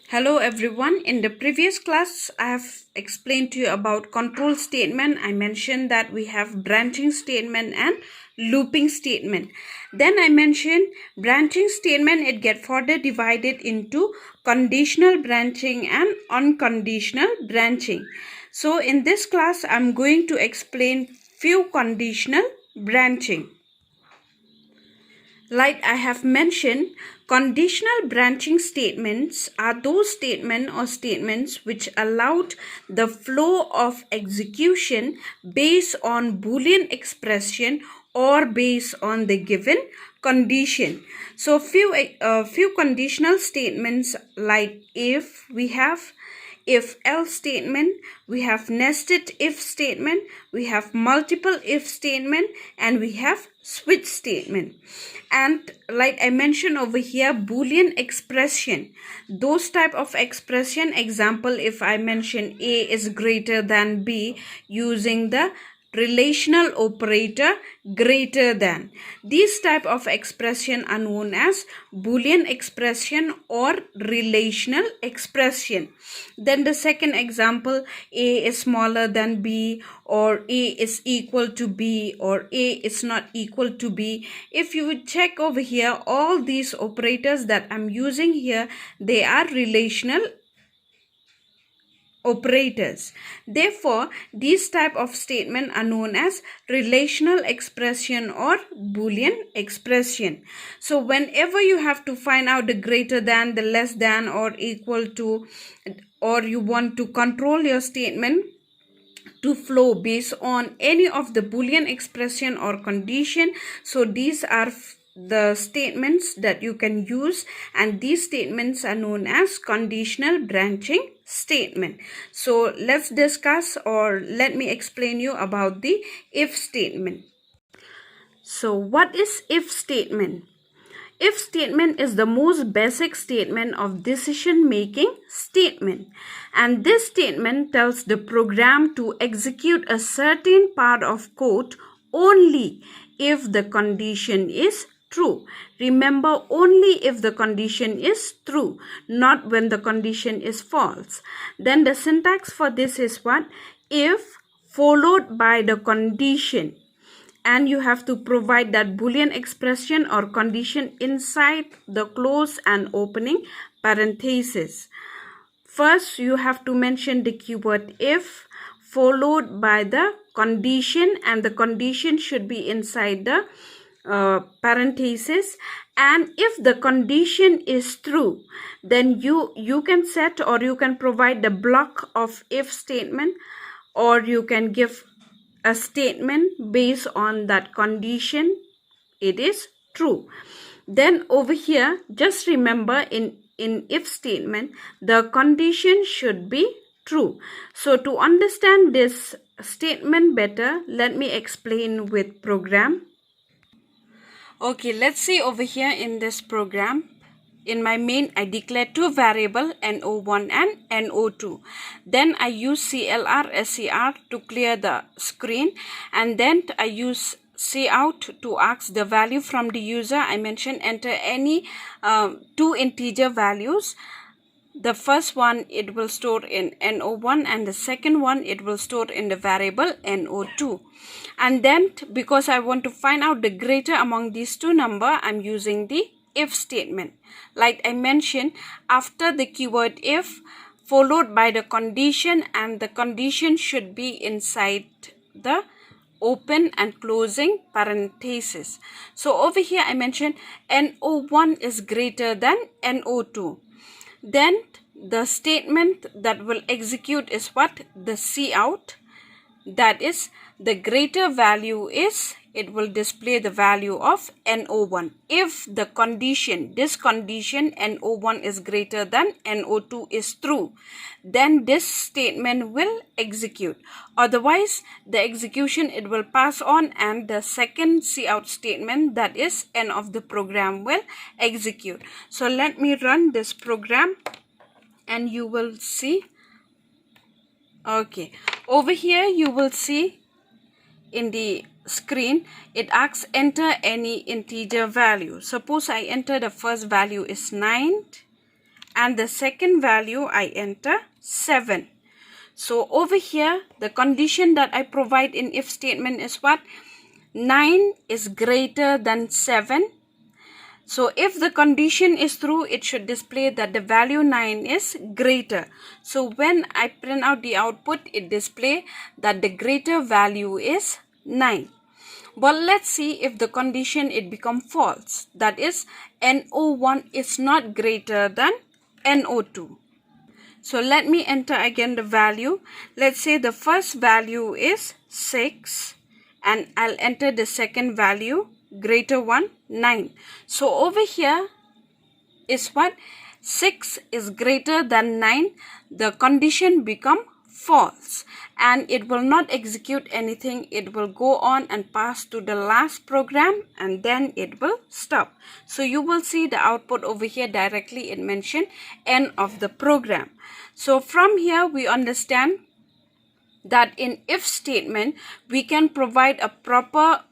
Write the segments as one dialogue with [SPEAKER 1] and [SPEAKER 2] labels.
[SPEAKER 1] Hello everyone. In the previous class, I have explained to you about control statement. I mentioned that we have branching statement and looping statement. Then I mentioned branching statement, it get further divided into conditional branching and unconditional branching. So in this class, I'm going to explain few conditional branching. Like I have mentioned, conditional branching statements are those statements which allowed the flow of execution based on Boolean expression or based on the given condition. So few conditional statements like if we have if else statement, we have nested if statement, we have multiple if statement, and we have switch statement. And like I mentioned over here, Boolean expression, those type of expression, example, if I mention A is greater than B using the relational operator greater than, these type of expression are known as Boolean expression or relational expression. Then the second example, A is smaller than B, or A is equal to B, or A is not equal to B. If you would check over here, all these operators that I'm using here, they are relational operators. Therefore, these type of statement are known as relational expression or Boolean expression. So whenever you have to find out the greater than, the less than, or equal to, or you want to control your statement to flow based on any of the Boolean expression or condition, so these are the statements that you can use, and these statements are known as conditional branching statement. So let's discuss, or let me explain you about the if statement. So what is if statement? If statement is the most basic statement of decision making statement, and this statement tells the program to execute a certain part of code only if the condition is true. Remember, only if the condition is true, not when the condition is false. Then the syntax for this is what? If followed by the condition, and you have to provide that Boolean expression or condition inside the close and opening parenthesis. First, you have to mention the keyword if followed by the condition, and the condition should be inside the parenthesis. And if the condition is true, then you can set, or you can provide the block of if statement, or you can give a statement based on that condition it is true. Then over here, just remember, in if statement the condition should be true. So to understand this statement better, let me explain with program. Okay, let's see over here in this program. In my main, I declare two variables, NO1 and NO2. Then I use CLR SCR to clear the screen, and then I use cout to ask the value from the user. I mentioned enter any two integer values. The first one it will store in NO1, and the second one it will store in the variable NO2. And then because I want to find out the greater among these two numbers, I'm using the if statement. Like I mentioned, after the keyword if followed by the condition, and the condition should be inside the open and closing parenthesis. So over here I mentioned NO1 is greater than NO2. Then the statement that will execute is what? The cout. That is, the greater value is, it will display the value of NO1. If the condition, this condition NO1 is greater than NO2 is true, then this statement will execute. Otherwise, the execution it will pass on, and the second cout statement, that is end of the program, will execute. So let me run this program and you will see. Okay, over here you will see in the screen it asks enter any integer value. Suppose I enter the first value is 9, and the second value I enter 7. So over here, the condition that I provide in if statement is what? 9 is greater than 7. So if the condition is true, it should display that the value 9 is greater. So when I print out the output, it displays that the greater value is 9. But let's see if the condition it become false. That is, NO1 is not greater than NO2. So let me enter again the value. Let's say the first value is 6 and I'll enter the second value, greater one, 9. So over here is what? 6 is greater than 9. The condition become false and it will not execute anything. It will go on and pass to the last program and then it will stop. So you will see the output over here directly it mentioned end of the program. So from here we understand that in if statement we can provide a proper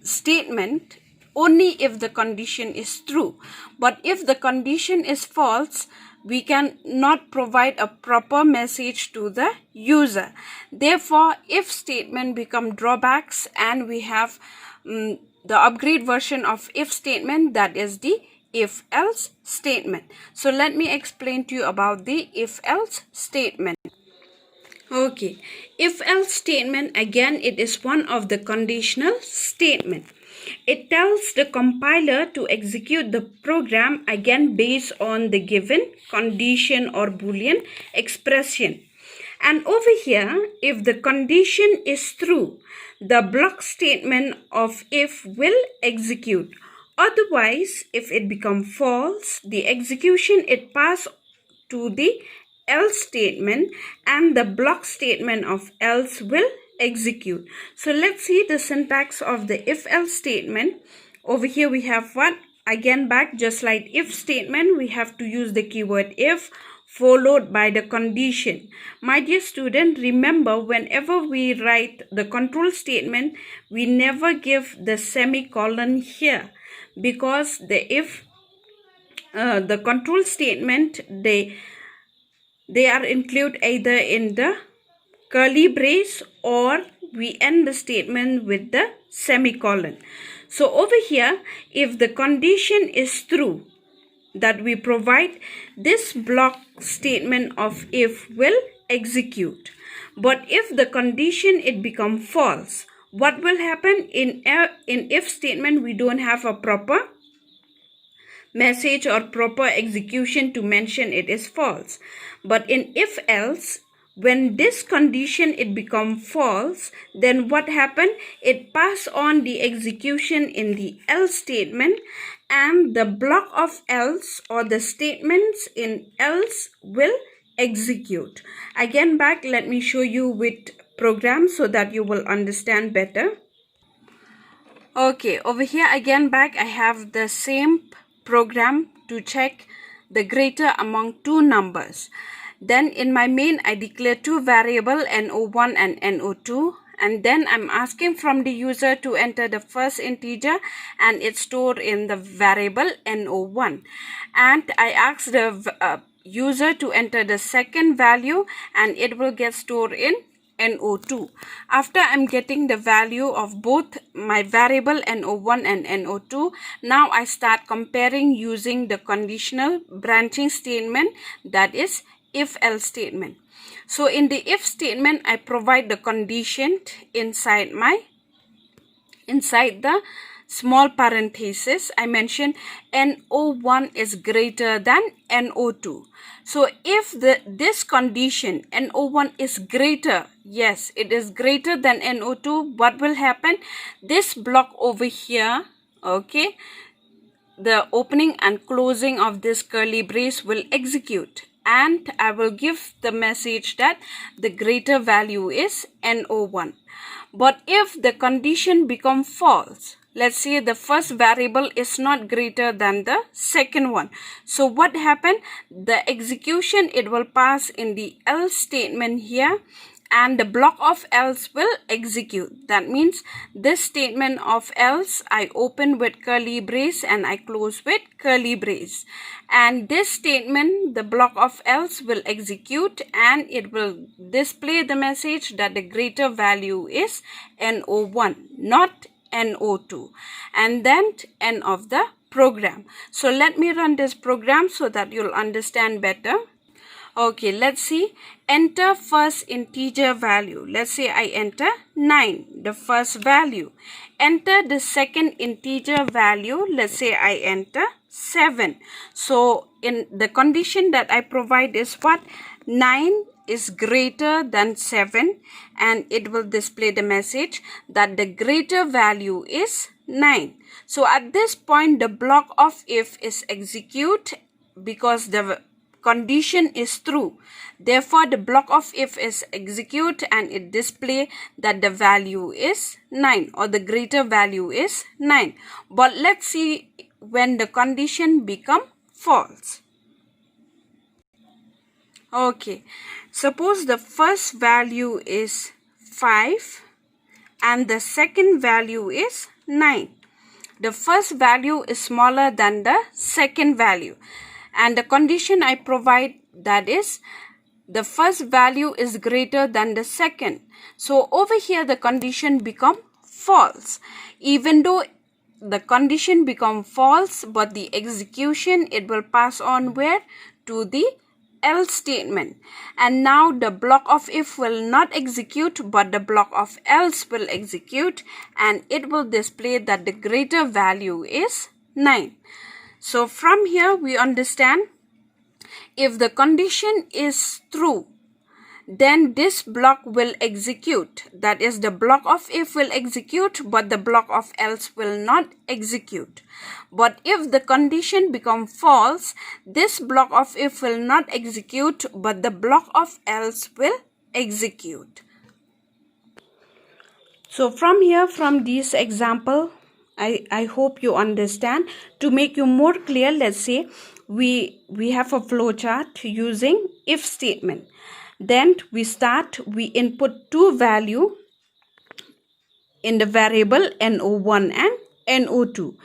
[SPEAKER 1] statement only if the condition is true. But if the condition is false, we can not provide a proper message to the user. Therefore, if statement become drawbacks and we have the upgrade version of if statement, that is the if else statement. So let me explain to you about the if else statement. Okay, if else statement, again it is one of the conditional statement. It tells the compiler to execute the program again based on the given condition or boolean expression. And over here, if the condition is true, the block statement of if will execute. Otherwise, if it become false, the execution it pass to the else statement and the block statement of else will execute. So let's see the syntax of the if else statement. Over here we have what? Again back, just like if statement, we have to use the keyword if followed by the condition. My dear student, remember whenever we write the control statement, we never give the semicolon here because the if the control statement they are included either in the curly brace or we end the statement with the semicolon. So over here, if the condition is true, that we provide this block statement of if will execute. But if the condition it become false, what will happen? In if statement, we don't have a proper message or proper execution to mention it is false. But in if else, when this condition it become false, then what happen? It pass on the execution in the else statement and the block of else or the statements in else will execute. Again back, let me show you with program so that you will understand better. Okay, over here again back, I have the same program to check the greater among two numbers. Then in my main, I declare two variables, NO1 and NO2. And then I'm asking from the user to enter the first integer and it's stored in the variable NO1. And I ask the user to enter the second value and it will get stored in NO2. After I'm getting the value of both my variable NO1 and NO2, now I start comparing using the conditional branching statement, that is if else statement. So in the if statement, I provide the condition inside the small parenthesis. I mentioned NO1 is greater than NO2. So if this condition NO1 is greater, yes, it is greater than NO2, what will happen? This block over here, okay, the opening and closing of this curly brace will execute. And I will give the message that the greater value is NO1. But if the condition become false, let's say the first variable is not greater than the second one. So what happened? The execution it will pass in the else statement here and the block of else will execute. That means this statement of else, I open with curly brace and I close with curly brace, and this statement, the block of else, will execute and it will display the message that the greater value is NO1, not NO2, and then end of the program. So let me run this program so that you'll understand better. Okay, let's see. Enter first integer value. Let's say I enter 9, the first value. Enter the second integer value. Let's say I enter 7. So in the condition that I provide is what? 9 is greater than 7, and it will display the message that the greater value is 9. So at this point, the block of if is execute because the condition is true. Therefore, the block of if is execute and it display that the value is 9 or the greater value is 9. But let's see when the condition become false. Okay, suppose the first value is 5 and the second value is 9. The first value is smaller than the second value, and the condition I provide, that is the first value is greater than the second. So over here the condition become false. Even though the condition become false, but the execution, it will pass on where? To the else statement, and now the block of if will not execute, but the block of else will execute, and it will display that the greater value is 9. So from here we understand, if the condition is true, then this block will execute. That is, the block of if will execute, but the block of else will not execute. But if the condition become false, this block of if will not execute, but the block of else will execute. So from here, from this example, I hope you understand. To make you more clear, let's say we have a flowchart using if statement. Then we input two value in the variable NO1 and NO2.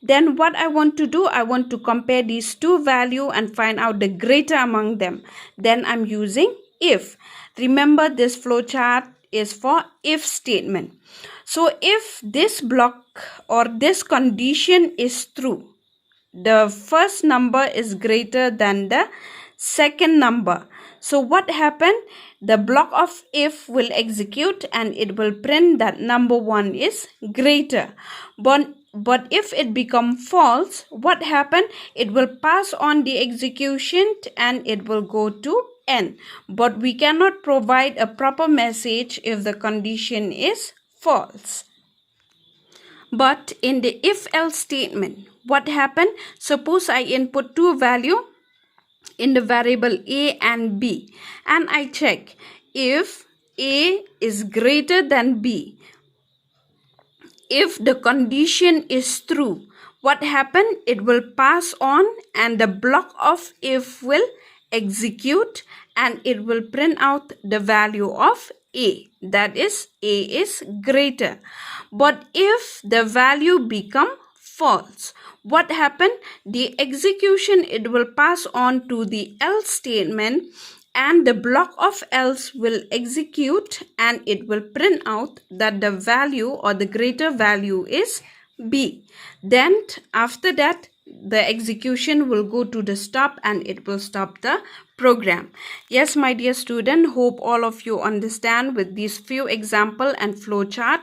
[SPEAKER 1] Then what I want to do, I want to compare these two value and find out the greater among them. Then I'm using if. Remember, this flowchart is for if statement. So if this block or this condition is true, the first number is greater than the second number. So what happened? The block of if will execute and it will print that number 1 is greater. But if it become false, what happened? It will pass on the execution and it will go to n. But we cannot provide a proper message if the condition is false. But in the if else statement, what happened? Suppose I input two value in the variable a and b, and I check if a is greater than b. If the condition is true, what happened? It will pass on and the block of if will execute and it will print out the value of a, that is a is greater. But if the value become false, what happened? The execution, it will pass on to the else statement and the block of else will execute and it will print out that the value or the greater value is b. Then after that, the execution will go to the stop and it will stop the program. Yes, my dear student, hope all of you understand with these few example and flowchart.